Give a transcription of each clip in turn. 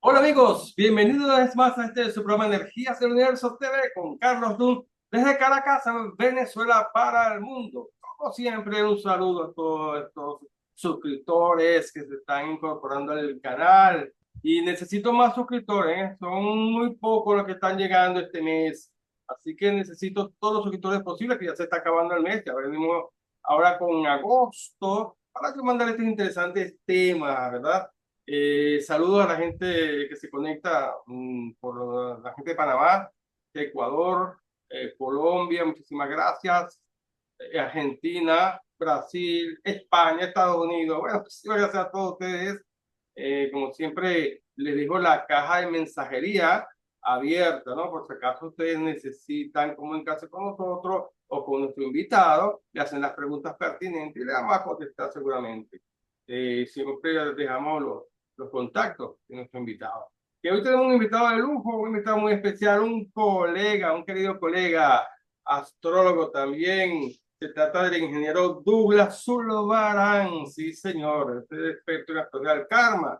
Hola amigos, bienvenidos una vez más a este su programa Energías del Universo TV con Carlos Dunn desde Caracas, Venezuela para el mundo. Como siempre, un saludo a todos estos suscriptores que se están incorporando al canal y necesito más suscriptores, ¿eh? Son muy pocos los que están llegando este mes, así que necesito todos los suscriptores posibles que ya se está acabando el mes, ya venimos ahora con agosto para que mandar estos interesantes temas, ¿verdad? Saludos a la gente que se conecta por la gente de Panamá, de Ecuador, Colombia, muchísimas gracias. Argentina, Brasil, España, Estados Unidos. Bueno, muchísimas gracias a todos ustedes. Como siempre, les dejo la caja de mensajería abierta, ¿no? Por si acaso ustedes necesitan comunicarse con nosotros o con nuestro invitado, le hacen las preguntas pertinentes y le vamos a contestar seguramente. Siempre dejamos los contactos de nuestro invitado. Que hoy tenemos un invitado de lujo, un invitado muy especial, un colega, un querido colega, astrólogo también. Se trata del ingeniero Douglas Zurbarán, sí señor, este es experto en astrología del karma.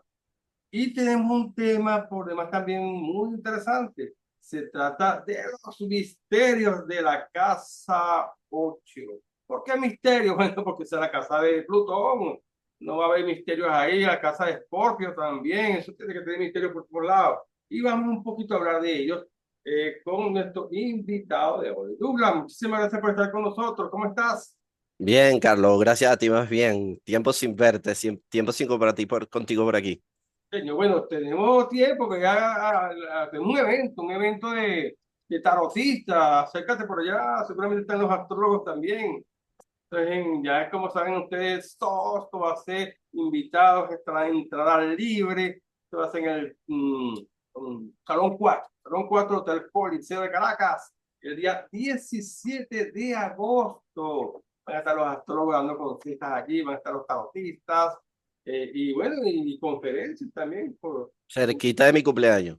Y tenemos un tema por demás también muy interesante. Se trata de los misterios de la casa 8. ¿Por qué misterios? Bueno, porque es la casa de Plutón. No va a haber misterios ahí, la casa de Escorpio también. Eso tiene que tener misterios por todos lados. Y vamos un poquito a hablar de ellos con nuestro invitado de hoy. Douglas, muchísimas gracias por estar con nosotros. ¿Cómo estás? Bien, Carlos, gracias a ti más bien. Tiempo sin verte, tiempo sin compartir contigo por aquí. Señor, bueno, tenemos tiempo que ya tenemos un evento de tarotistas, acércate por allá, seguramente están los astrólogos también. Entonces, ya como saben ustedes, todo esto va a ser invitados, estará entrada libre, esto va a ser en el Salón 4 Hotel Coliseo de Caracas, el día 17 de agosto. Van a estar los astrólogos dando consultas allí, van a estar los tarotistas, y bueno, y conferencias también. Cerquita de mi cumpleaños.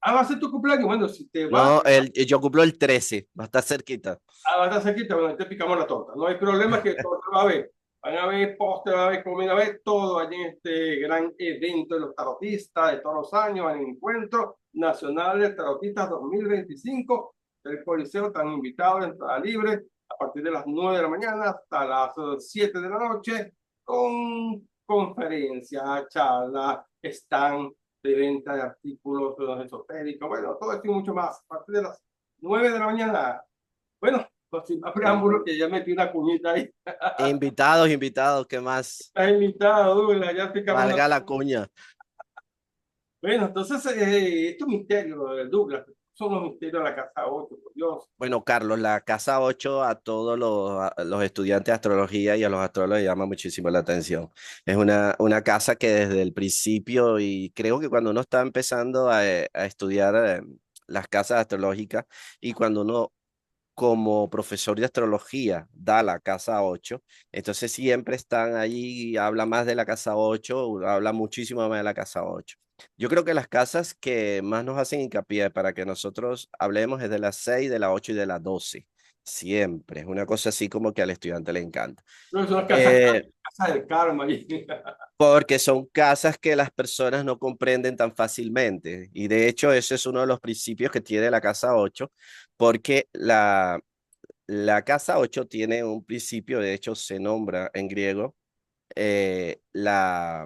Va a ser tu cumpleaños. Bueno, si te vas, No, yo cumplo el 13, va a estar cerquita. va a estar cerquita, bueno, te picamos la torta. No hay problema que todo se va a ver. Van a haber postre, va a haber comida, va a haber todo allí en este gran evento de los tarotistas de todos los años, el Encuentro Nacional de Tarotistas 2025. El Coliseo están invitados, entrada libre, a partir de las 9 de la mañana hasta las 7 de la noche, con conferencias, charlas, stand de venta de artículos esotéricos, bueno, todo esto y mucho más. A partir de las 9 de la mañana. Bueno, pues sin más Sí. preámbulo, que ya metí una cuñita ahí. Invitados, invitados, ¿qué más? Estás invitado, Douglas, ya picamos la. Valga la cuña. Bueno, entonces, estos misterios, Douglas, son los misterios de la casa 8, por Dios. Bueno, Carlos, la casa 8 a todos los estudiantes de astrología y a los astrólogos les llama muchísimo la atención. Es una casa que desde el principio, y creo que cuando uno está empezando a estudiar las casas astrológicas y cuando uno como profesor de astrología da la casa 8, entonces siempre están ahí, habla más de la casa 8, habla muchísimo más de la casa 8. Yo creo que las casas que más nos hacen hincapié para que nosotros hablemos es de las 6, de la 8 y de la 12. Siempre, es una cosa así como que al estudiante le encanta. No, son las casas, Eh, casas del karma. Porque son casas que las personas no comprenden tan fácilmente. Y de hecho, ese es uno de los principios que tiene la casa 8, porque la casa 8 tiene un principio, de hecho se nombra en griego eh, la,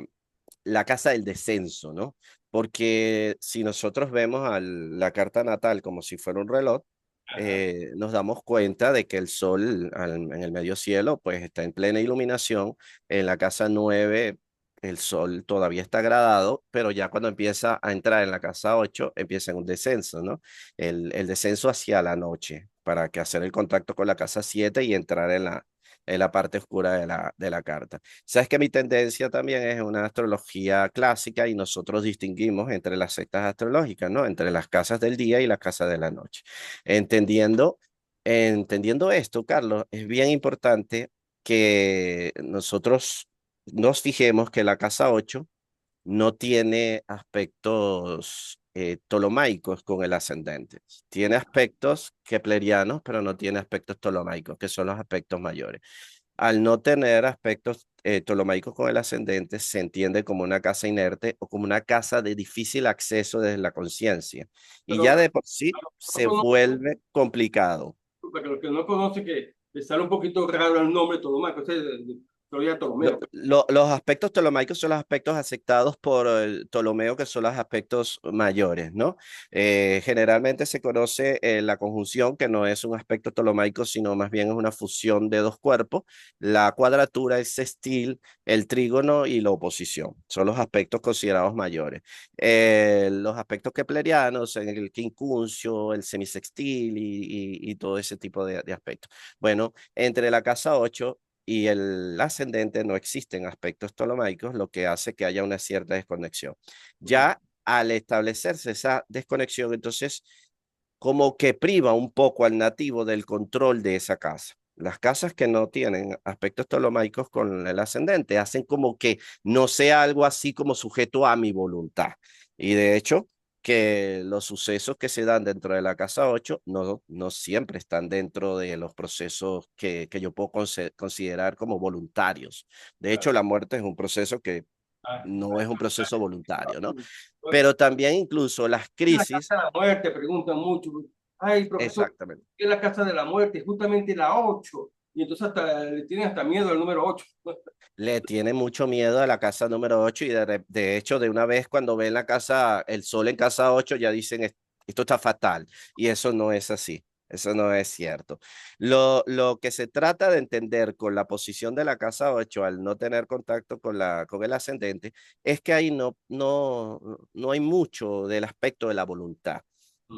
la casa del descenso, ¿no? Porque si nosotros vemos la carta natal como si fuera un reloj, nos damos cuenta de que el sol en el medio cielo pues está en plena iluminación. En la casa 9 el sol todavía está gradado, pero ya cuando empieza a entrar en la casa 8 empieza en un descenso, ¿no? El descenso hacia la noche para que hacer el contacto con la casa 7 y entrar en la parte oscura de la carta. Sabes que mi tendencia también es una astrología clásica y nosotros distinguimos entre las sectas astrológicas, ¿no? Entre las casas del día y las casas de la noche. Entendiendo, entendiendo esto, Carlos, es bien importante que nosotros nos fijemos que la casa 8 no tiene aspectos ptolomaicos con el ascendente. Tiene aspectos keplerianos, pero no tiene aspectos ptolomaicos, que son los aspectos mayores. al no tener aspectos ptolomaicos con el ascendente, se entiende como una casa inerte o como una casa de difícil acceso desde la conciencia. Y Pero ya a de por sí no se conozco, vuelve complicado. para los que no conocen, que le sale un poquito raro el nombre Ptolomeo, ese todavía Ptolomeo. Los aspectos ptolomaicos son los aspectos aceptados por el Ptolomeo, que son los aspectos mayores, ¿no? Generalmente se conoce la conjunción, que no es un aspecto ptolomaico, sino más bien es una fusión de dos cuerpos. La cuadratura, el sextil, el trígono y la oposición. Son los aspectos considerados mayores. Los aspectos keplerianos, en el quincuncio, el semisextil y todo ese tipo de aspectos. Bueno, entre la casa 8 y el ascendente no existen aspectos ptolomaicos, lo que hace que haya una cierta desconexión. Ya al establecerse esa desconexión, entonces como que priva un poco al nativo del control de esa casa. Las casas que no tienen aspectos ptolomaicos con el ascendente hacen como que no sea algo así como sujeto a mi voluntad. Y de hecho, que los sucesos que se dan dentro de la casa 8 no siempre están dentro de los procesos que yo puedo considerar como voluntarios. De hecho, la muerte es un proceso que Ah, no es un proceso voluntario, ¿no? bueno, Pero también incluso las en la crisis, casa de la muerte preguntan mucho. Ay, profesor, exactamente. ¿qué es la casa de la muerte? Justamente la 8. Y entonces hasta le tienen hasta miedo al número 8. Le tiene mucho miedo a la casa número 8 y de hecho de una vez cuando ven la casa, el sol en casa 8 ya dicen esto está fatal y eso no es así, eso no es cierto. Lo que se trata de entender con la posición de la casa 8 al no tener contacto con el ascendente es que ahí no hay mucho del aspecto de la voluntad.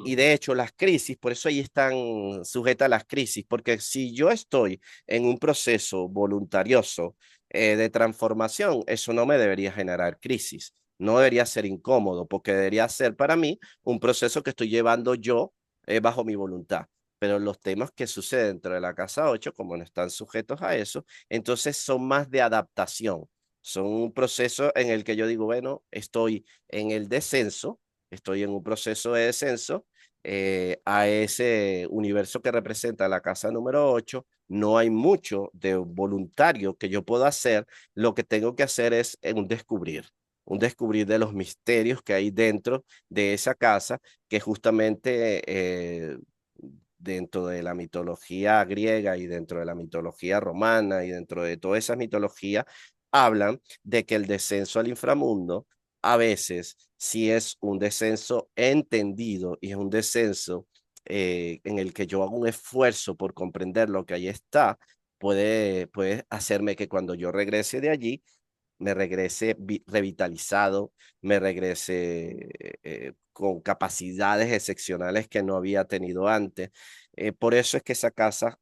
Y de hecho, las crisis, por eso ahí están sujetas a las crisis, porque si yo estoy en un proceso voluntarioso de transformación, eso no me debería generar crisis, no debería ser incómodo, porque debería ser para mí un proceso que estoy llevando yo bajo mi voluntad. Pero los temas que suceden dentro de la casa 8 como no están sujetos a eso, entonces son más de adaptación. Son un proceso en el que yo digo, bueno, estoy en el descenso, estoy en un proceso de descenso a ese universo que representa la casa número 8 no hay mucho de voluntario que yo pueda hacer, lo que tengo que hacer es un descubrir de los misterios que hay dentro de esa casa, que justamente dentro de la mitología griega y dentro de la mitología romana y dentro de toda esa mitología, hablan de que el descenso al inframundo a veces, si es un descenso entendido y es un descenso en el que yo hago un esfuerzo por comprender lo que ahí está, puede hacerme que cuando yo regrese de allí, me regrese revitalizado, me regrese con capacidades excepcionales que no había tenido antes. Por eso es que esa casa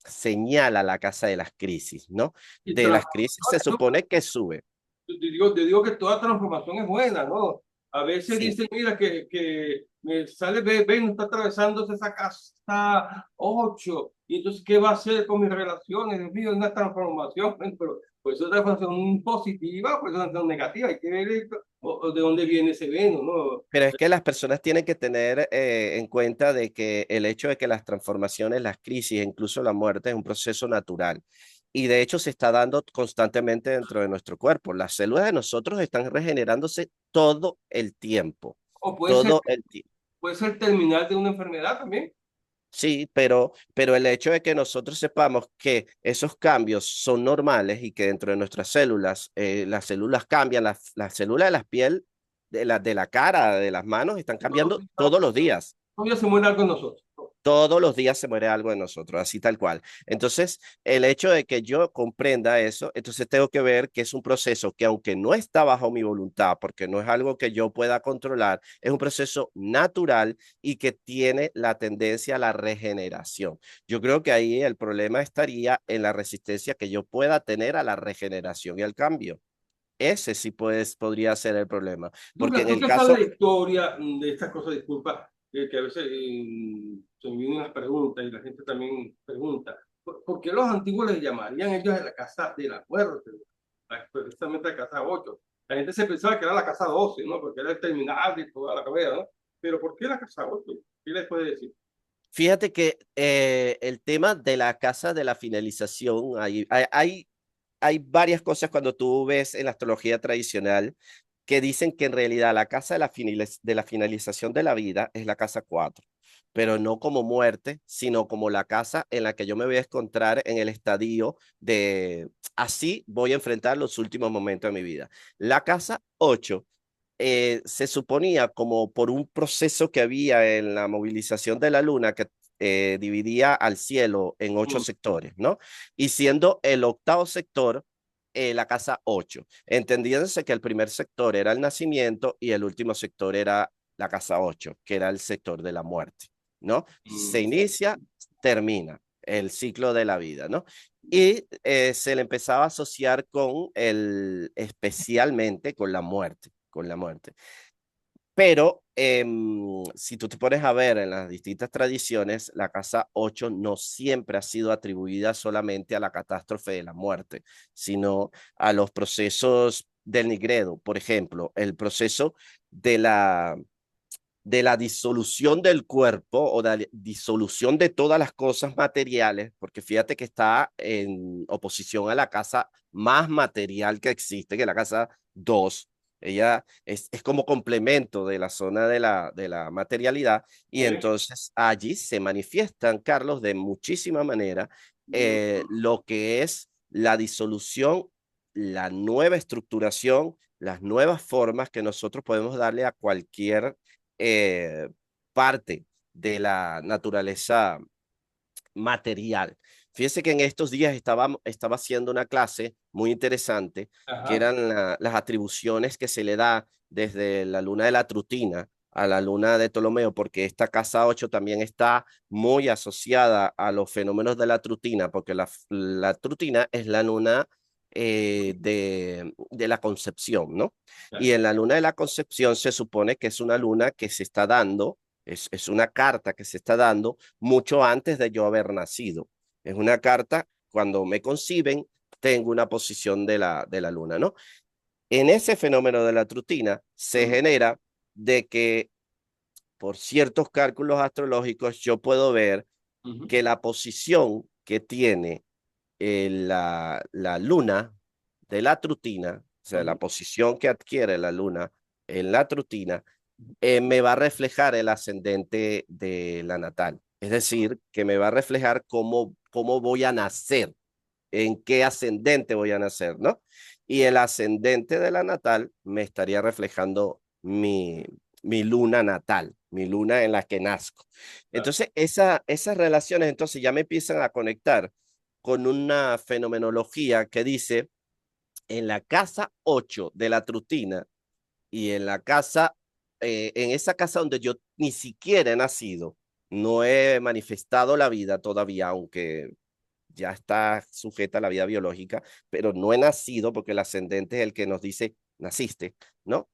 señala la casa de las crisis, ¿no? Y De las crisis se supone que sube. te digo que toda transformación es buena, ¿no? A veces Sí, dicen, mira, que me sale, ven, está atravesándose esa casa 8 y entonces, ¿qué va a hacer con mis relaciones? Dios mío, es una transformación, pero pues es una transformación positiva, pues es una transformación negativa, hay que ver o de dónde viene ese veno, ¿no? pero es que las personas tienen que tener en cuenta de que el hecho de que las transformaciones, las crisis, e incluso la muerte es un proceso natural. Y de hecho se está dando constantemente dentro de nuestro cuerpo. Las células de nosotros están regenerándose todo el tiempo, O todo el tiempo. puede ser terminal de una enfermedad también. Sí, pero el hecho de que nosotros sepamos que esos cambios son normales y que dentro de nuestras células, las células cambian, las células de la piel, de la cara, de las manos, están cambiando todos los días. Todavía se muere algo en nosotros. Todos los días se muere algo de nosotros, así tal cual. Entonces, el hecho de que yo comprenda eso, entonces tengo que ver que es un proceso que aunque no está bajo mi voluntad, porque no es algo que yo pueda controlar, es un proceso natural y que tiene la tendencia a la regeneración. Yo creo que ahí el problema estaría en la resistencia que yo pueda tener a la regeneración y al cambio. Ese sí podría ser el problema, porque en Tú el que sabes caso, la historia de estas cosas, disculpa, que a veces se me vienen las preguntas y la gente también pregunta, ¿por qué los antiguos les llamarían ellos a la casa de la muerte? Precisamente la casa 8. La gente se pensaba que era la casa 12, ¿no? Porque era el terminal y toda la cabeza, ¿no? Pero ¿por qué la casa 8? ¿Qué les puede decir? Fíjate que el tema de la casa de la finalización, hay varias cosas cuando tú ves en la astrología tradicional que dicen que en realidad la casa de de la finalización de la vida es la casa 4, pero no como muerte, sino como la casa en la que yo me voy a encontrar en el estadio de así voy a enfrentar los últimos momentos de mi vida. La casa 8 se suponía como por un proceso que había en la movilización de la luna que dividía al cielo en 8 sectores, ¿no? Y siendo el octavo sector la casa 8, entendiéndose que el primer sector era el nacimiento y el último sector era la casa 8, que era el sector de la muerte, ¿no? Se Mm, inicia, termina el ciclo de la vida, ¿no? Y se le empezaba a asociar especialmente con la muerte, con la muerte. Pero si tú te pones a ver en las distintas tradiciones, la casa 8 no siempre ha sido atribuida solamente a la catástrofe de la muerte, sino a los procesos del nigredo. Por ejemplo, el proceso de de la disolución del cuerpo o de la disolución de todas las cosas materiales, porque fíjate que está en oposición a la casa más material que existe, que es la casa 2. Ella es como complemento de la zona de de la materialidad y sí. entonces allí se manifiestan, Carlos, de muchísima manera lo que es la disolución, la nueva estructuración, las nuevas formas que nosotros podemos darle a cualquier eh, parte de la naturaleza material. Fíjese que en estos días estaba haciendo una clase muy interesante, que Ajá. eran las atribuciones que se le da desde la luna de la Trutina a la luna de Ptolomeo, porque esta casa 8 también está muy asociada a los fenómenos de la Trutina, porque la Trutina es la luna de la concepción, ¿no? Y en la luna de la concepción se supone que es una luna que se está dando, es una carta que se está dando mucho antes de yo haber nacido. Es una carta, cuando me conciben, tengo una posición de la luna, ¿no? En ese fenómeno de la trutina se Mm, genera de que por ciertos cálculos astrológicos yo puedo ver ujú, que la posición que tiene la luna de la trutina, o sea, la ujú, posición que adquiere la luna en la trutina, me va a reflejar el ascendente de la natal. Es decir, que me va a reflejar cómo voy a nacer, en qué ascendente voy a nacer, ¿no? Y el ascendente de la natal me estaría reflejando mi luna natal, mi luna en la que nazco. claro. Entonces, esas relaciones entonces ya me empiezan a conectar con una fenomenología que dice, en la casa 8 de la trutina y en la casa, en esa casa donde yo ni siquiera he nacido, no he manifestado la vida todavía, aunque ya está sujeta a la vida biológica, pero no he nacido porque el ascendente es el que nos dice, naciste, ¿no?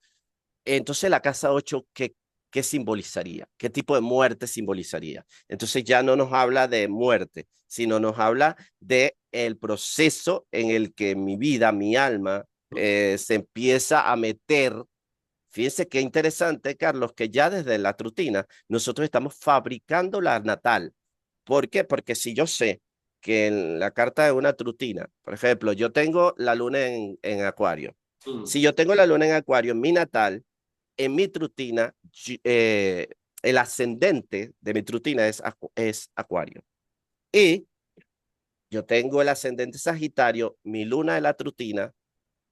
Entonces la casa 8, ¿qué simbolizaría? ¿Qué tipo de muerte simbolizaría? Entonces ya no nos habla de muerte, sino nos habla de el proceso en el que mi vida, mi alma, se empieza a meter. Fíjense qué interesante, Carlos, que ya desde la trutina nosotros estamos fabricando la natal. ¿Por qué? Porque si yo sé que en la carta de una trutina, por ejemplo, yo tengo la luna en Acuario. Mm, Si yo tengo la luna en Acuario en mi natal, en mi trutina, el ascendente de mi trutina es Acuario. Y yo tengo el ascendente Sagitario, mi luna de la trutina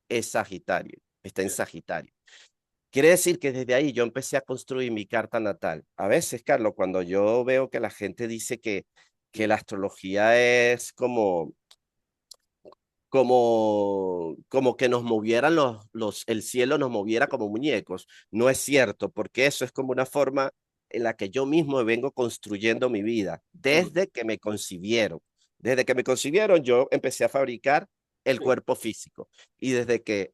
es Sagitario, está en sí. Sagitario. Quiere decir que desde ahí yo empecé a construir mi carta natal. A veces, Carlos, cuando yo veo que la gente dice que la astrología es como que nos movieran el cielo nos moviera como muñecos. No es cierto, porque eso es como una forma en la que yo mismo vengo construyendo mi vida Mm, desde que me concibieron. Desde que me concibieron, yo empecé a fabricar el sí. cuerpo físico. Y desde que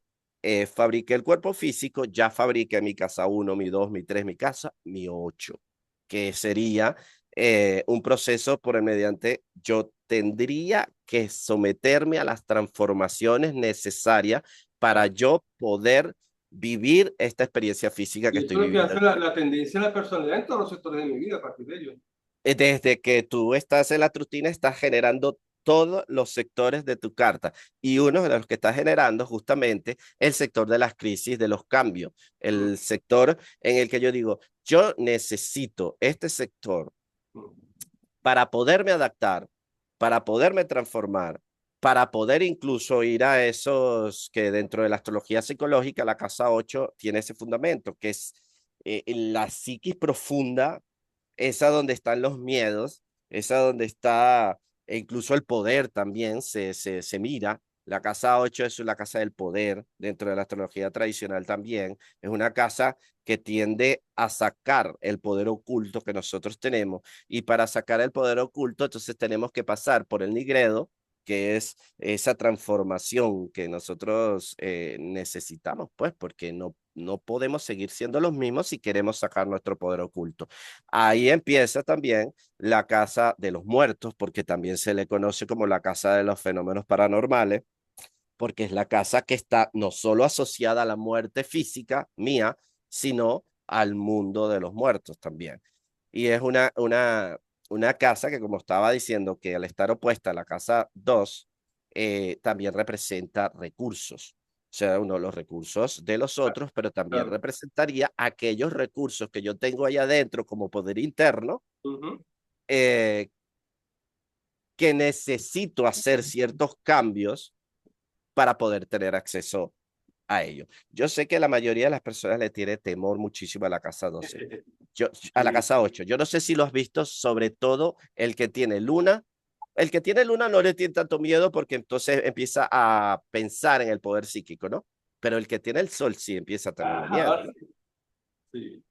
fabriqué el cuerpo físico, ya fabriqué mi casa uno, mi 2, mi 3, mi casa, mi 8, que sería un proceso por el mediante yo tendría que someterme a las transformaciones necesarias para Claro. yo poder vivir esta experiencia física que Y estoy eso es lo que viviendo. hace la tendencia de la personalidad en todos los sectores de mi vida a partir de ello. Desde que tú estás en la rutina, estás generando todos los sectores de tu carta y uno de los que está generando justamente el sector de las crisis, de los cambios, Mm, el sector en el que yo digo, yo necesito este sector mm, para poderme adaptar, para poderme transformar, para poder incluso ir a esos que dentro de la astrología psicológica, la casa 8 tiene ese fundamento, que es la psiquis profunda, esa donde están los miedos, esa donde está incluso el poder también se mira. La casa 8 es la casa del poder dentro de la astrología tradicional también. Es una casa que tiende a sacar el poder oculto que nosotros tenemos. Y para sacar el poder oculto, entonces tenemos que pasar por el nigredo, que es esa transformación que nosotros necesitamos, pues, porque no podemos seguir siendo los mismos si queremos sacar nuestro poder oculto. Ahí empieza también la casa de los muertos, porque también se le conoce como la casa de los fenómenos paranormales, porque es la casa que está no solo asociada a la muerte física mía, sino al mundo de los muertos también. Y es una casa que, como estaba diciendo, que al estar opuesta a la casa 2 también representa recursos. O sea, uno de los recursos de los otros, pero también claro. representaría aquellos recursos que yo tengo allá adentro como poder interno, Ujú. eh, que necesito hacer ciertos cambios para poder tener acceso a ello. Yo sé que la mayoría de las personas le tiene temor muchísimo a la casa 12, a la Sí. casa 8. Yo no sé si lo has visto, sobre todo el que tiene luna. El que tiene luna no le tiene tanto miedo porque entonces empieza a pensar en el poder psíquico, ¿no? Pero el que tiene el sol sí empieza a tenerle miedo. Ajá, sí.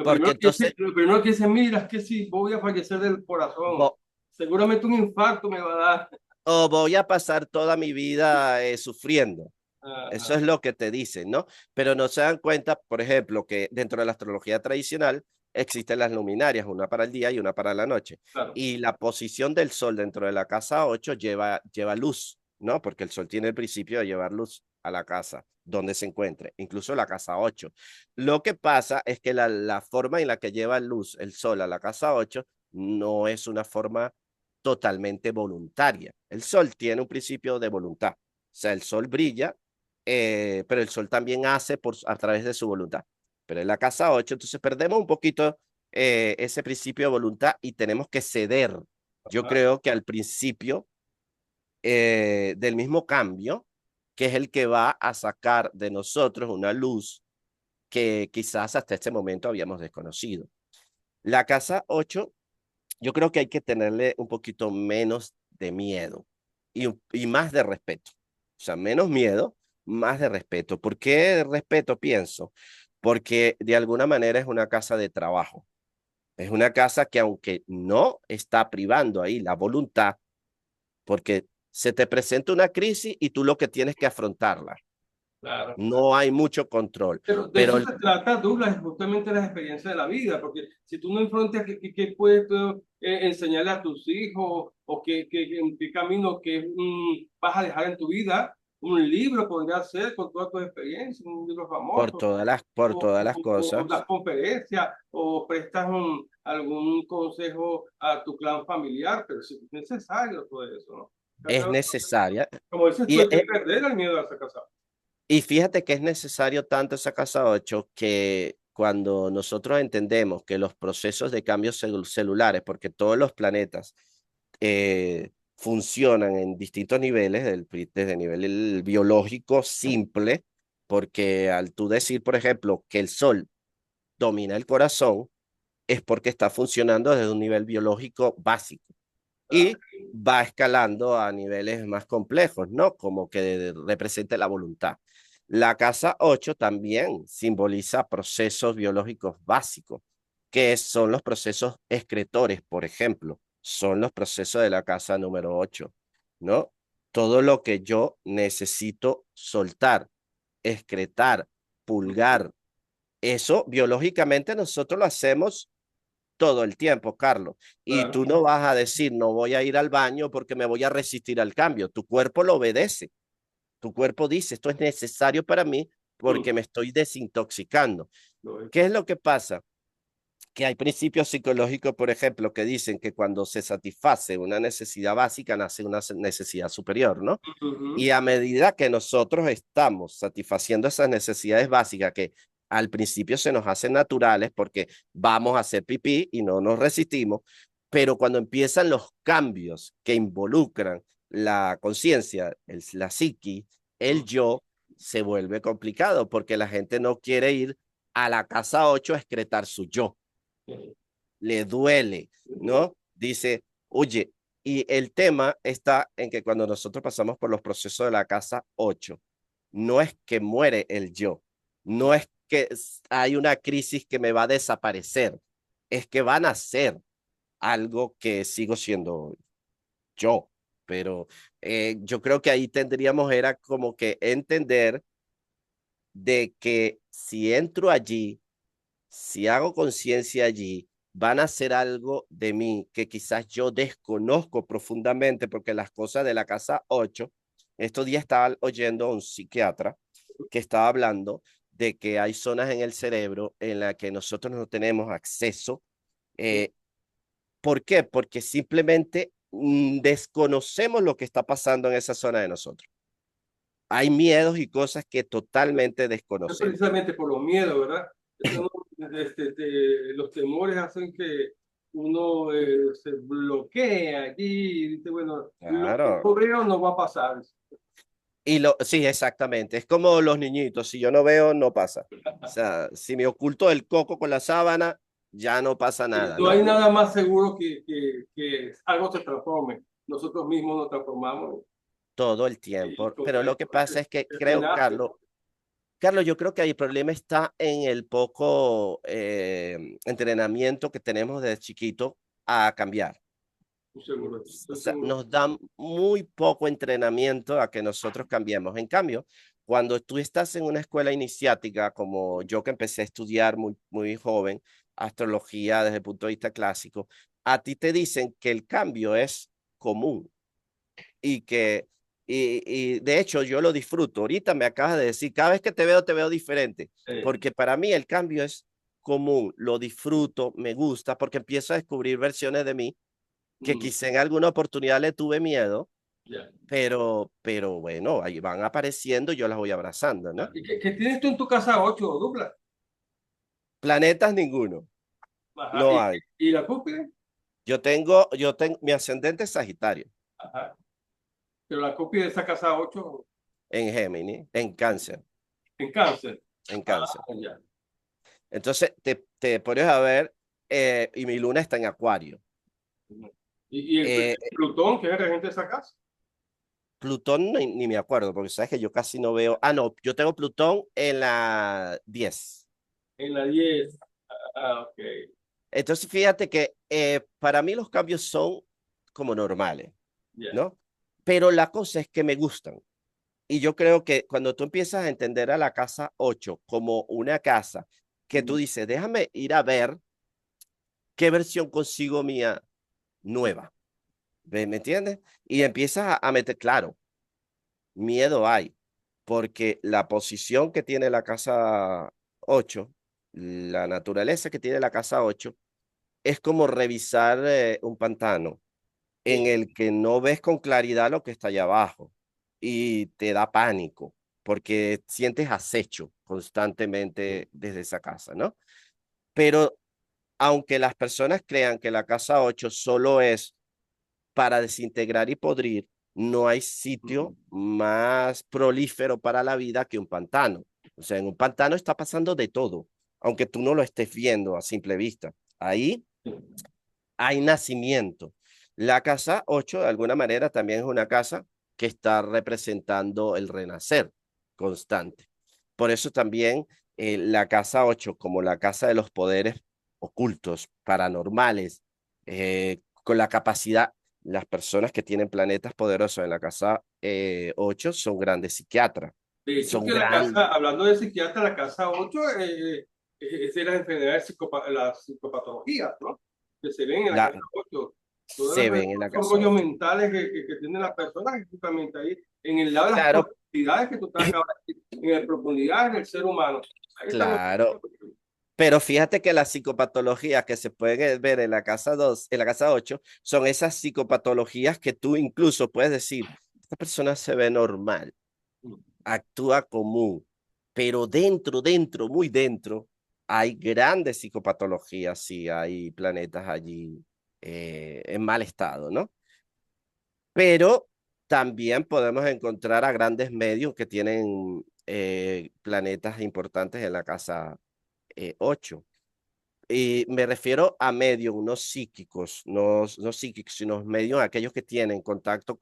Porque entonces, Lo primero que dice, mira, es que si voy a fallecer del corazón, seguramente un infarto me va a dar. o voy a pasar toda mi vida sufriendo. Eso Ajá, es lo que te dicen, ¿no? Pero no se dan cuenta, por ejemplo, que dentro de la astrología tradicional existen las luminarias, una para el día y una para la noche. claro. Y la posición del sol dentro de la casa 8 lleva luz, ¿no? Porque el sol tiene el principio de llevar luz a la casa donde se encuentre, incluso la casa 8. Lo que pasa es que la forma en la que lleva luz el sol a la casa 8 no es una forma totalmente voluntaria. El sol tiene un principio de voluntad. O sea, el sol brilla, pero el sol también hace a través de su voluntad. Pero en la casa 8 entonces perdemos un poquito ese principio de voluntad y tenemos que ceder. Yo Ajá, creo que al principio del mismo cambio, que es el que va a sacar de nosotros una luz que quizás hasta este momento habíamos desconocido. La casa 8 yo creo que hay que tenerle un poquito menos de miedo y más de respeto. O sea, menos miedo, más de respeto. ¿Por qué respeto pienso? Porque de alguna manera es una casa de trabajo. Es una casa que aunque no está privando ahí la voluntad, porque se te presenta una crisis y tú lo que tienes que afrontarla. claro. No hay mucho control, Pero de pero eso se trata, Douglas, justamente las experiencias de la vida, porque si tú no enfrentas qué puedes tú, enseñarle a tus hijos o en qué camino vas a dejar en tu vida, un libro podría ser con todas tus experiencias, un libro famoso, por todas las o das cosas conferencias, o prestas algún consejo a tu clan familiar, pero si es necesario todo eso, ¿no? es necesaria. Como dices tú, Y hay que perder el miedo a esa casa. Y fíjate que es necesario tanto esa casa 8 que cuando nosotros entendemos que los procesos de cambios celulares, porque todos los planetas funcionan en distintos niveles, desde nivel biológico simple, porque al tú decir, por ejemplo, que el Sol domina el corazón, es porque está funcionando desde un nivel biológico básico y va escalando a niveles más complejos, ¿no? Como que represente la voluntad. La casa 8 también simboliza procesos biológicos básicos, que son los procesos excretores, por ejemplo, son los procesos de la casa número 8, ¿no? Todo lo que yo necesito soltar, excretar, pulgar, eso biológicamente nosotros lo hacemos todo el tiempo, Carlos. Y Claro. tú no vas a decir, no voy a ir al baño porque me voy a resistir al cambio. Tu cuerpo lo obedece. Tu cuerpo dice, esto es necesario para mí porque Mm, me estoy desintoxicando. lo es. ¿Qué es lo que pasa? que hay principios psicológicos, por ejemplo, que dicen que cuando se satisface una necesidad básica, nace una necesidad superior, ¿no? Ujú. Y a medida que nosotros estamos satisfaciendo esas necesidades básicas que al principio se nos hacen naturales porque vamos a hacer pipí y no nos resistimos, pero cuando empiezan los cambios que involucran la conciencia, la psiqui, el yo, se vuelve complicado porque la gente no quiere ir a la casa 8 a excretar su yo, le duele, ¿no? Dice, oye, y el tema está en que cuando nosotros pasamos por los procesos de la casa 8, no es que muere el yo, no es que hay una crisis que me va a desaparecer, es que van a ser algo que sigo siendo yo, pero yo creo que ahí tendríamos era como que entender de que si entro allí, si hago conciencia allí, van a hacer algo de mí que quizás yo desconozco profundamente, porque las cosas de la casa 8, estos días estaba oyendo a un psiquiatra que estaba hablando de que hay zonas en el cerebro en las que nosotros no tenemos acceso. Eh, ¿Por qué? Porque simplemente desconocemos lo que está pasando en esa zona de nosotros. Hay miedos y cosas que totalmente Es desconocemos. precisamente por los miedos, ¿verdad? Eso los temores hacen que uno se bloquee allí y dice, bueno, lo que Claro. yo veo no va a pasar. Sí, exactamente. Es como los niñitos. Si yo no veo, no pasa. O sea, si me oculto el coco con la sábana, ya no pasa nada, No hay ¿no? nada más seguro que algo se transforme. Nosotros mismos nos transformamos Todo el y tiempo. con Pero lo que esto pasa es que se creo, nace, Carlos, Carlos, yo creo que el problema está en el poco entrenamiento que tenemos desde chiquito a cambiar. seguro. O Estoy sea, seguro. nos dan muy poco entrenamiento a que nosotros cambiemos. En cambio, cuando tú estás en una escuela iniciática, como yo que empecé a estudiar muy joven, astrología desde el punto de vista clásico, a ti te dicen que el cambio es común y que, y de hecho yo lo disfruto. Ahorita me acabas de decir, cada vez que te veo diferente, porque para mí el cambio es común, lo disfruto, me gusta, porque empiezo a descubrir versiones de mí que Mm, quizá en alguna oportunidad le tuve miedo, ya. pero bueno, ahí van apareciendo y yo las voy abrazando, ¿no? ¿Y qué tienes tú en tu casa 8, Douglas? Planetas ninguno, Ajá. no hay. Y la cúspide? Mi ascendente es Sagitario, Ajá. Pero la cúspide de esa casa 8 en Géminis, en Cáncer, en cáncer. en Ah, Cáncer. ya. Entonces te pones a ver, y mi luna está en Acuario. Y el Eh, Plutón, que es el regente de esa casa, Plutón ni me acuerdo, porque sabes que yo casi no veo. Ah, no, yo tengo Plutón en la 10. en la 10. Ah, ok. Entonces, fíjate que para mí los cambios son como normales, Ya. ¿no? Pero la cosa es que me gustan. Y yo creo que cuando tú empiezas a entender a la casa 8 como una casa que tú Mm, dices, déjame ir a ver qué versión consigo mía nueva, ¿me entiendes? Y empiezas a meter, claro, miedo hay, porque la posición que tiene la casa 8, la naturaleza que tiene la casa 8, es como revisar un pantano en sí. el que no ves con claridad lo que está allá abajo y te da pánico porque sientes acecho constantemente desde esa casa, ¿no? Pero aunque las personas crean que la casa 8 solo es para desintegrar y podrir, no hay sitio más prolífero para la vida que un pantano. O sea, en un pantano está pasando de todo, aunque tú no lo estés viendo a simple vista. Ahí hay nacimiento. La casa 8 de alguna manera también es una casa que está representando el renacer constante. Por eso también la casa 8 como la casa de los poderes ocultos, paranormales, con la capacidad, las personas que tienen planetas poderosos en la casa 8 son grandes psiquiatras, De hecho, son que la casa, grandes. hablando de psiquiatra, la casa 8 es de las enfermedades, las psicopatologías, ¿no? Que se ven en la La, casa 8. Todas se ven en la son casa rollos 8. mentales que tienen las personas, que justamente ahí, en el lado de las Claro, profundidades que tú estás acabas de decir, en las profundidades del ser humano. Ahí están. claro. Pero fíjate que las psicopatologías que se pueden ver en la casa 2, en la casa 8, son esas psicopatologías que tú incluso puedes decir, esta persona se ve normal, actúa común, pero dentro, muy dentro, hay grandes psicopatologías, sí, hay planetas allí en mal estado, ¿no? Pero también podemos encontrar a grandes medios que tienen planetas importantes en la casa 8. Y me refiero a medios, no psíquicos, no psíquicos, sino medios aquellos que tienen contacto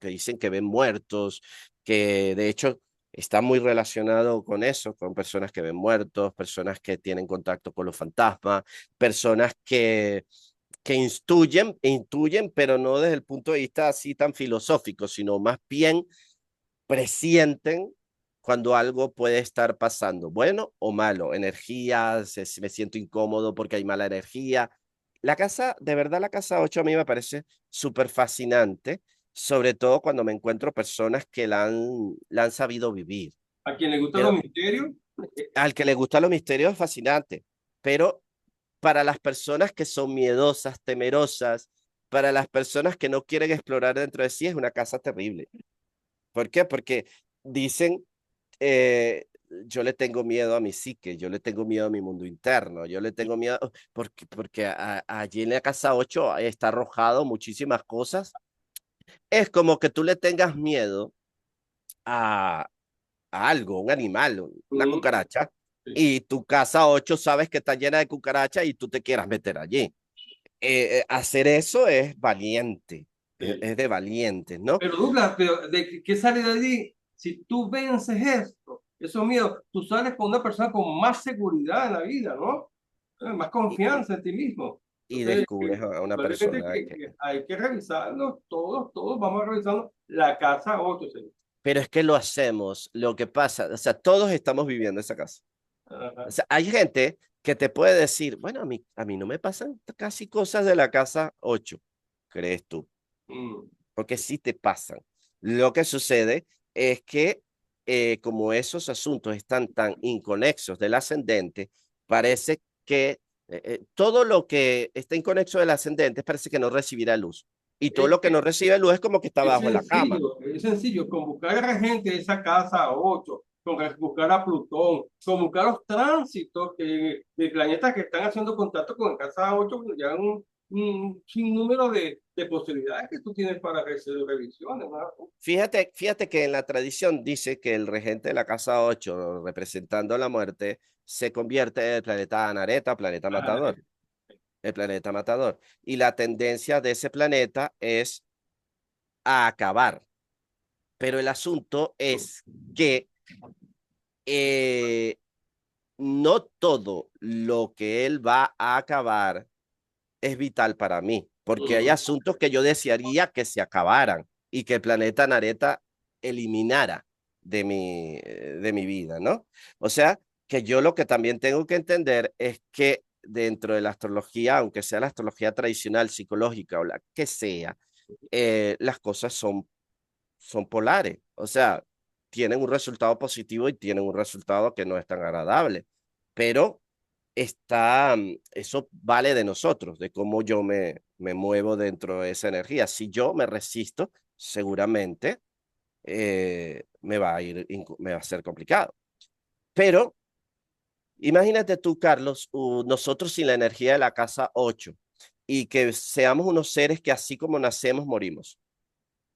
que dicen que ven muertos, que de hecho está muy relacionado con eso, con personas que ven muertos, personas que tienen contacto con los fantasmas, personas que intuyen, pero no desde el punto de vista así tan filosófico, sino más bien presienten cuando algo puede estar pasando, bueno o malo, energías, si me siento incómodo porque hay mala energía. De verdad, la casa 8 a mí me parece súper fascinante, sobre todo cuando me encuentro personas que la han sabido vivir. A quien le gustan los Pero misterios, al que le gusta los misterios es fascinante, pero para las personas que son miedosas, temerosas, para las personas que no quieren explorar dentro de sí, es una casa terrible. ¿Por qué? Porque dicen, yo le tengo miedo a mi psique, yo le tengo miedo a mi mundo interno, yo le tengo miedo, porque allí en la casa 8 está arrojado muchísimas cosas. Es como que tú le tengas miedo a, a algo, un animal, una mm, cucaracha, sí. y tu casa 8 sabes que está llena de cucarachas y tú te quieras meter allí. Hacer eso es valiente, Sí. es de valientes, ¿no? Pero Douglas, pero ¿de qué sale de allí? Si tú vences esto, esos miedos, tú sales con una persona con más seguridad en la vida, ¿no? Más Y, confianza en ti mismo. y Entonces, descubres a una probablemente persona que... que hay que revisarlo, todos vamos revisando la casa 8, señor. Pero es que lo hacemos, lo que pasa, o sea, todos estamos viviendo esa casa. O Ajá. sea, hay gente que te puede decir, bueno, a mí no me pasan casi cosas de la casa 8, crees tú, Mm. porque sí te pasan. Lo que sucede es que como esos asuntos están tan inconexos del ascendente, parece que todo lo que está inconexo del ascendente parece que no recibirá luz. Y todo Es, lo que no recibe luz es como que está bajo la cama. es sencillo, con buscar a la gente de esa casa 8, buscar a Plutón, con buscar los tránsitos de planetas que están haciendo contacto con la casa 8, ya un sinnúmero de posibilidades que tú tienes para hacer revisiones, ¿no? Fíjate que en la tradición dice que el regente de la casa 8, representando la muerte, se convierte en el planeta Anareta, planeta Ah, matador, el planeta matador. Y la tendencia de ese planeta es a acabar. Pero el asunto es que eh, no todo lo que él va a acabar es vital para mí, porque hay mm. asuntos que yo desearía que se acabaran y que el planeta Nareta eliminara de mi vida, ¿no? O sea, que yo lo que también tengo que entender es que dentro de la astrología, aunque sea la astrología tradicional, psicológica o la que sea, las cosas son polares, o sea, tienen un resultado positivo y tienen un resultado que no es tan agradable, pero eso vale de nosotros, de cómo yo me muevo dentro de esa energía. Si yo me resisto, seguramente me va a ser complicado. Pero imagínate tú, Carlos, nosotros sin la energía de la casa 8 y que seamos unos seres que así como nacemos, morimos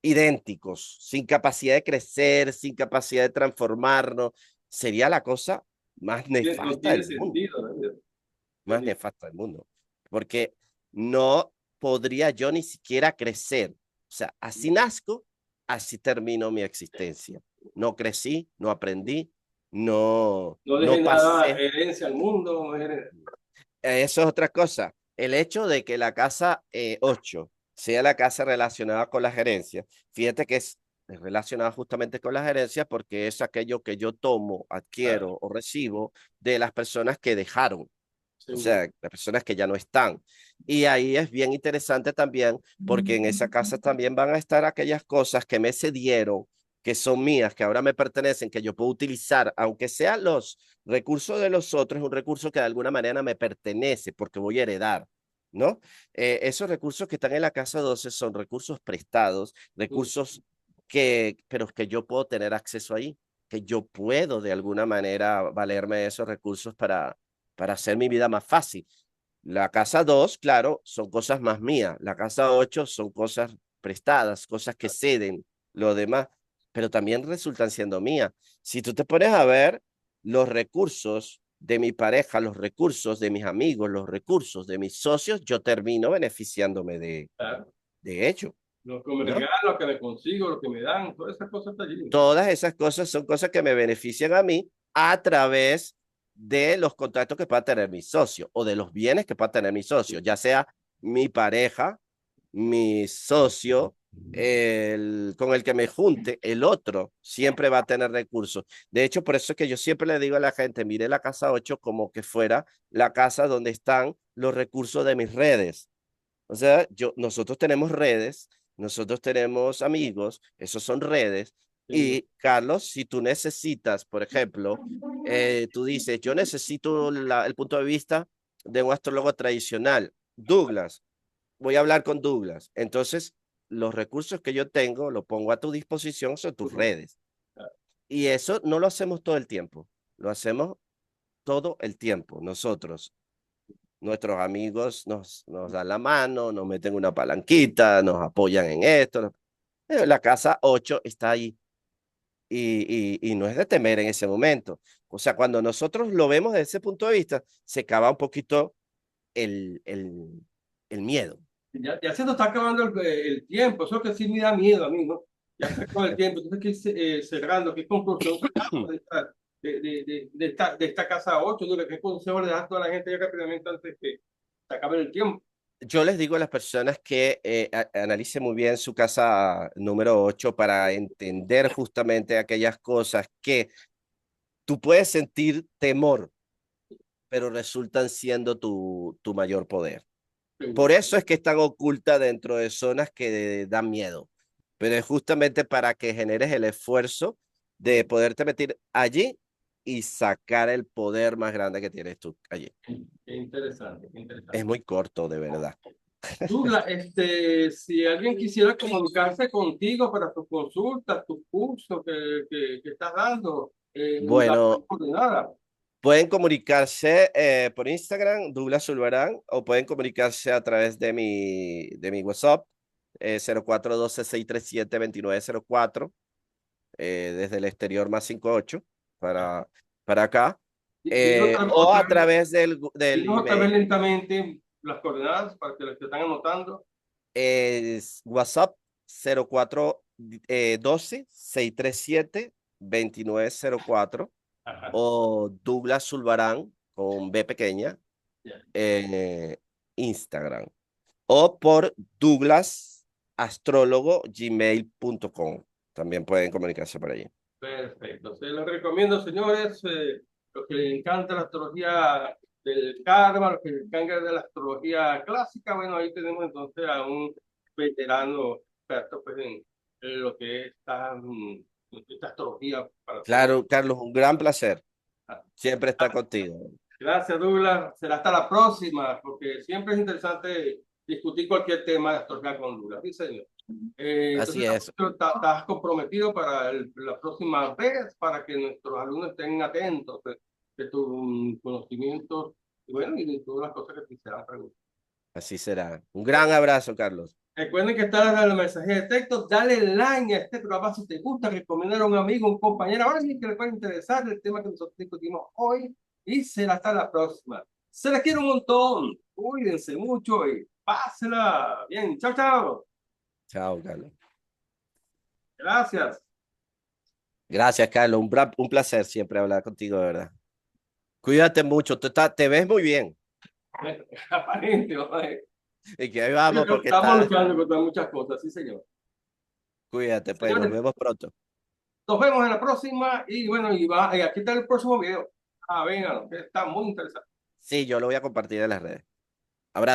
idénticos, sin capacidad de crecer, sin capacidad de transformarnos, sería la cosa más No nefasta tiene del mundo, sentido, ¿no? más nefasta del mundo, porque no podría yo ni siquiera crecer. O sea, así nazco, así termino mi existencia. No crecí, no aprendí, No no deje nada pasé. herencia al mundo. Eso es otra cosa. El hecho de que la casa 8 sea la casa relacionada con la gerencia, fíjate que es relacionada justamente con la gerencia porque es aquello que yo tomo, Ah, adquiero o recibo de las personas que dejaron, o seguro. sea, las personas que ya no están. Y ahí es bien interesante también porque en esa casa también van a estar aquellas cosas que me cedieron que son mías, que ahora me pertenecen, que yo puedo utilizar, aunque sean los recursos de los otros, es un recurso que de alguna manera me pertenece porque voy a heredar, ¿no? Esos recursos que están en la casa 12 son recursos prestados, recursos pero que yo puedo tener acceso ahí, que yo puedo de alguna manera valerme de esos recursos para hacer mi vida más fácil. La casa 2 claro, son cosas más mías. La casa 8 son cosas prestadas, cosas que ceden, lo demás, pero también resultan siendo mías. Si tú te pones a ver los recursos de mi pareja, los recursos de mis amigos, los recursos de mis socios, yo termino beneficiándome Claro. de ello, Lo que me ¿no? regalan, lo que me consigo, lo que me dan, todas esas cosas están allí. Todas esas cosas son cosas que me benefician a mí a través de los contactos que pueda tener mi socio o de los bienes que pueda tener mi socio, ya sea mi pareja, mi socio, con el que me junte, el otro siempre va a tener recursos. De hecho, por eso es que yo siempre le digo a la gente, mire la casa 8 como que fuera la casa donde están los recursos de mis redes. O sea, nosotros tenemos redes, nosotros tenemos amigos, esos son redes. Sí. Y Carlos, si tú necesitas, por ejemplo, tú dices, yo necesito el punto de vista de un astrólogo tradicional. Douglas, voy a hablar con Douglas. Entonces, los recursos que yo tengo, los pongo a tu disposición son tus redes. Y eso no lo hacemos todo el tiempo, lo hacemos todo el tiempo nosotros. Nuestros amigos nos dan la mano, nos meten una palanquita, nos apoyan en esto. La casa 8 está ahí y no es de temer en ese momento. O sea, cuando nosotros lo vemos desde ese punto de vista, se acaba un poquito el, el, el miedo. Ya se nos está acabando el tiempo, eso que sí me da miedo a mí, ¿no? Ya se acaba el tiempo, entonces que cerrando, ¿qué conclusión sacamos de esta casa 8? ¿No? ¿Qué consejo le das a toda la gente ya rápidamente antes que se acabe el tiempo? Yo les digo a las personas que analicen muy bien su casa número 8 para entender justamente aquellas cosas que tú puedes sentir temor, pero resultan siendo tu mayor poder. Por eso es que están ocultas dentro de zonas que dan miedo, pero es justamente para que generes el esfuerzo de poderte meter allí y sacar el poder más grande que tienes tú allí. Qué interesante, qué Es interesante. muy corto, de verdad. Douglas, si alguien quisiera comunicarse contigo para tus consultas, tus cursos que estás dando, la Bueno, coordenada. pueden comunicarse por Instagram, Douglas Zulbarán, o pueden comunicarse a través de mi WhatsApp, 0412-637-2904, desde el exterior más 58 para acá, Dinos o a través del otra vez email, lentamente las coordenadas para que los que están anotando. es WhatsApp 0412-637-2904 Ajá, o Douglas Zulbarán con B pequeña ya. en Instagram o por douglasastrólogo@gmail.com. También pueden comunicarse por allí. Perfecto. Se los recomiendo, señores, los que les encanta la astrología del karma, los que les encanta de la astrología clásica. Bueno, ahí tenemos entonces a un veterano experto pues, en lo que es esta astrología para todos. Claro, Carlos, un gran placer. Siempre está contigo. Gracias, Douglas. Será hasta la próxima, porque siempre es interesante discutir cualquier tema de astrología con Douglas. Sí, señor. Entonces, Así es. estás comprometido para la próxima vez, para que nuestros alumnos estén atentos de tus conocimientos y bueno, y de todas las cosas que quisieran preguntar. Así será. Un gran abrazo, Carlos. Recuerden que está en el mensaje de texto, dale like a este programa si te gusta, recomendar a un amigo, un compañero, a alguien que le pueda interesar el tema que nosotros discutimos hoy y será hasta la próxima. Se les quiere un montón, cuídense mucho y pásela bien. Chao, chao. Chao, Carlos. Gracias. Gracias, Carlos. Un placer siempre hablar contigo, de verdad. Cuídate mucho. Te ves muy bien. Aparente, ¿no? Y que ahí vamos, porque Estamos está. luchando contra muchas cosas, sí, señor. Cuídate, pues nos Señores, vemos pronto. nos vemos en la próxima y bueno, y aquí está el próximo video. Ah, venga, que está muy interesante. Sí, yo lo voy a compartir en las redes.